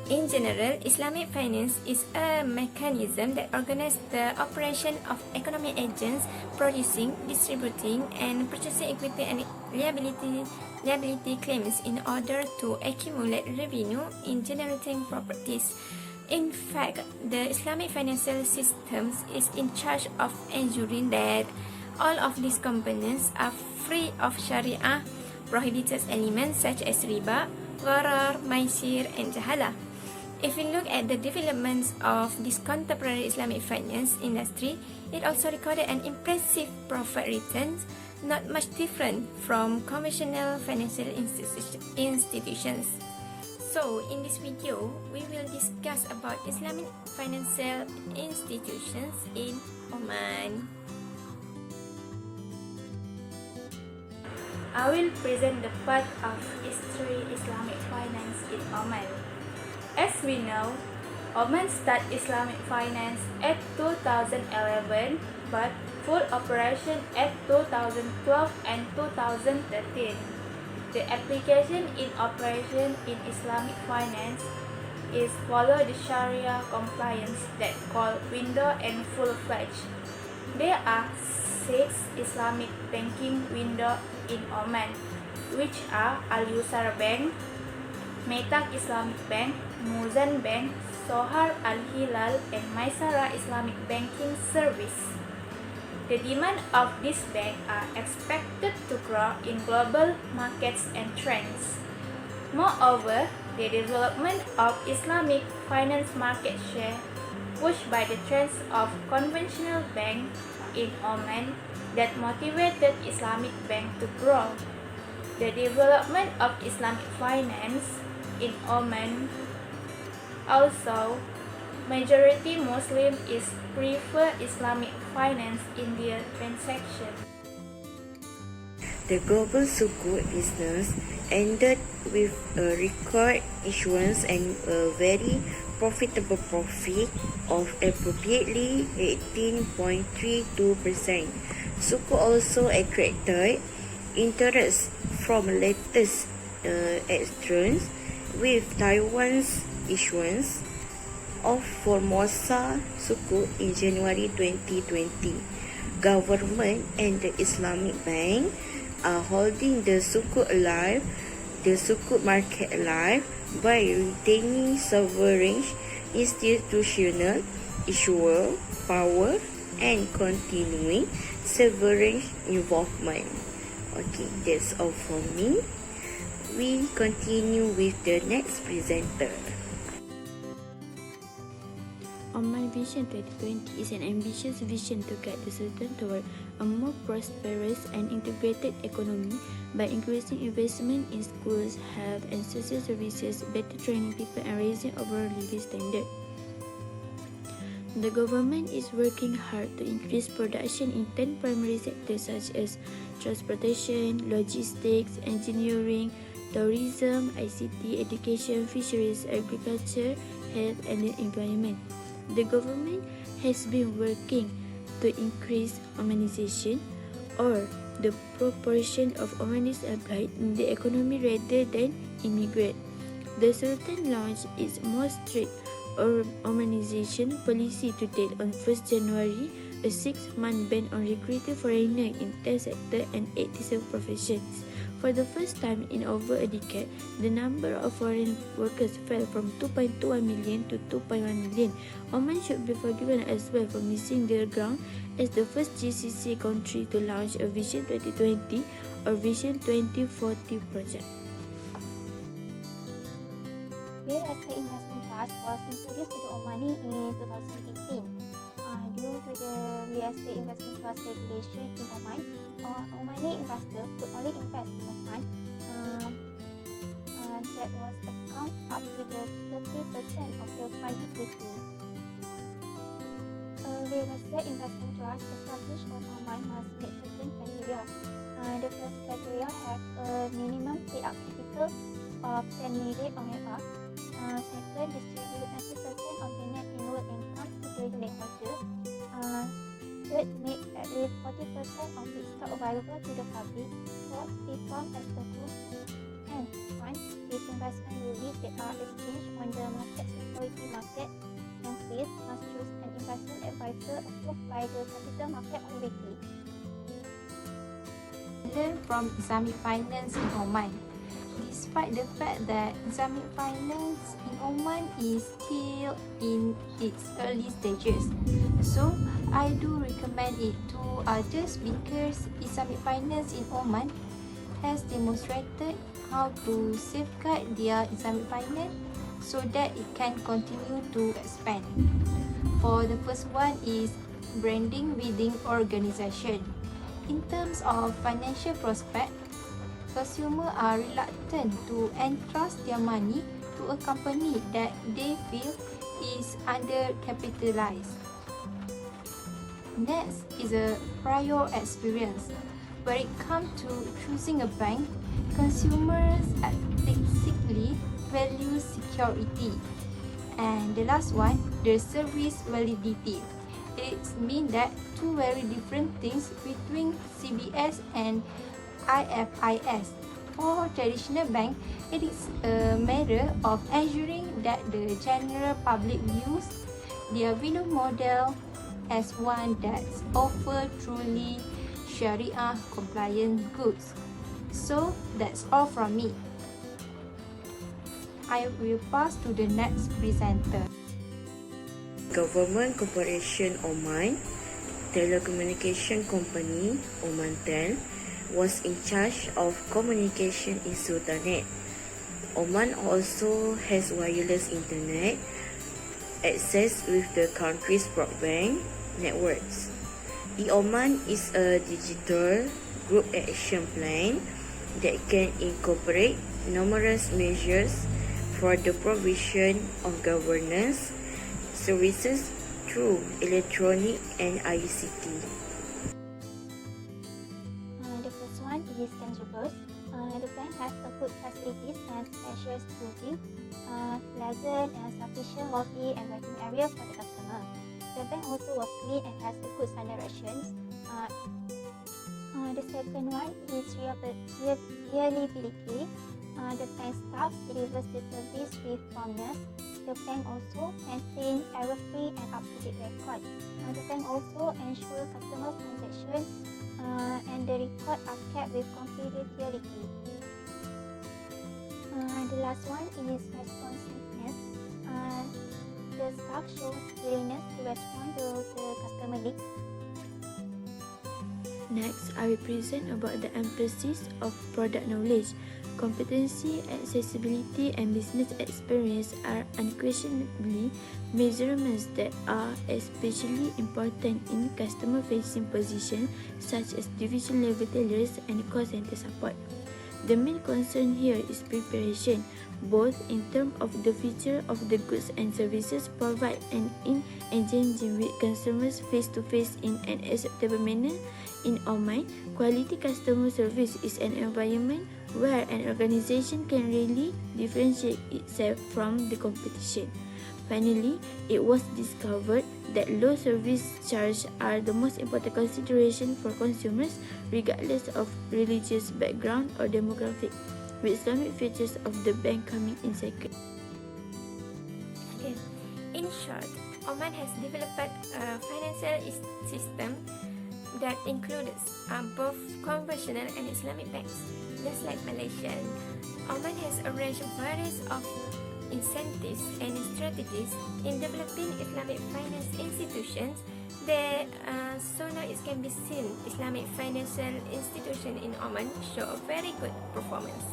In general, Islamic finance is a mechanism that organizes the operation of economic agents producing, distributing, and purchasing equity and liability claims in order to accumulate revenue in generating properties. In fact, the Islamic financial system is in charge of ensuring that all of these components are free of Sharia prohibited elements such as riba, gharar, maisir, and jahalah. If we look at the developments of this contemporary Islamic finance industry, it also recorded an impressive profit returns, not much different from conventional financial institutions. So, in this video, we will discuss about Islamic financial institutions in Oman. I will present the part of history Islamic finance in Oman. As we know, Oman started Islamic finance at 2011 but full operation at 2012 and 2013. The application in operation in Islamic finance is follow the Sharia compliance that called window and full-fledged. There are 6 Islamic banking windows in Oman, which are Al-Yusra Bank, Metak Islamic Bank, Muzan Bank, Sohar Al-Hilal, and Maisara Islamic Banking Service. The demand of these banks are expected to grow in global markets and trends. Moreover, the development of Islamic finance market share pushed by the trends of conventional banks in Oman that motivated Islamic bank to grow. The development of Islamic finance in Oman also, majority Muslim is prefer Islamic finance in their transaction. The global sukuk business ended with a record issuance and a very profitable profit of approximately 18.32%. Sukuk also attracted interest from latest entrants, with Taiwan's issuance of Formosa Sukuk in January 2020. Government and the Islamic Bank are holding the Sukuk market alive by retaining sovereign institutional issuer power and continuing sovereign involvement. Okay, that's all from me. We continue with the next presenter. Oman Vision 2020 is an ambitious vision to guide the Sultan toward a more prosperous and integrated economy by increasing investment in schools, health and social services, better training people and raising overall living standard. The government is working hard to increase production in 10 primary sectors such as transportation, logistics, engineering, tourism, ICT, education, fisheries, agriculture, health, and the environment. The government has been working to increase Omanization, or the proportion of Omanis employed in the economy rather than immigrate. The Sultan launched its most strict Omanization policy to date on 1st January, a 6-month ban on recruiting foreigners in 10 sectors and 87 professions. For the first time in over a decade, the number of foreign workers fell from 2.21 million to 2.1 million. Oman should be forgiven as well for missing their ground as the first GCC country to launch a Vision 2020 or Vision 2040 project. Real estate investment trust was introduced to the Omani in 2018. Due to the real estate investment trust regulation in Oman, Omani investors could only invest in a fund that was account up to the 30% of the fund equity. A real estate investment trust established on Oman must meet certain criteria. The first criteria have a minimum payout capital of 10 million or above. Second, distribute 90% of the net annual income to the unit holder. Third, make at least 40% of its stock available to the public. Fourth, be formed as a group. investment fund with investment rules that are exchanged on the market security market, and fees must choose an investment advisor approved by the Capital Market Authority. Learn from Islamic finance in Oman. Despite the fact that Islamic finance in Oman is still in its early stages, so I do recommend it to others because Islamic finance in Oman has demonstrated how to safeguard their Islamic finance so that it can continue to expand. For the first one is branding within organization. In terms of financial prospect, consumers are reluctant to entrust their money to a company that they feel is undercapitalized. Next is a prior experience. When it comes to choosing a bank, consumers basically value security. And the last one, the service validity. It means that two very different things between CBS and IFIS. For traditional bank, it is a matter of ensuring that the general public views their window model as one that offers truly Sharia compliant goods. So that's all from me. I will pass to the next presenter. Government Corporation Oman, telecommunication company Omantel, was in charge of communication in Sultanate. Oman also has wireless internet access with the country's broadband networks. Oman is a digital group action plan that can incorporate numerous measures for the provision of governance services through electronic and ICT. The first one is tangibles. The bank has a good facilities and spacious building, pleasant and sufficient lobby and waiting area for the customer. The bank also was clean and has a good standard rations. The second one is reliability. The bank staff delivers the service with promptness. The bank also maintains error-free and up-to-date record. The bank also ensures customer transaction and the record are kept with confidentiality. The last one is responsiveness. The staff shows willingness to respond to the customer needs. Next, I will present about the emphasis of product knowledge. Competency, accessibility, and business experience are unquestionably measurements that are especially important in customer-facing positions such as division-level tellers and call center support. The main concern here is preparation, both in terms of the feature of the goods and services provided and in engaging with customers face-to-face in an acceptable manner. In Oman, quality customer service is an environment where an organization can really differentiate itself from the competition. Finally, it was discovered that low service charges are the most important consideration for consumers regardless of religious background or demographic, with Islamic features of the bank coming in second. Okay. In short, Oman has developed a financial system that includes both conventional and Islamic banks. Just like Malaysia, Oman has arranged various of incentives and strategies in developing Islamic finance institutions that so now it can be seen Islamic financial institution in Oman show a very good performance.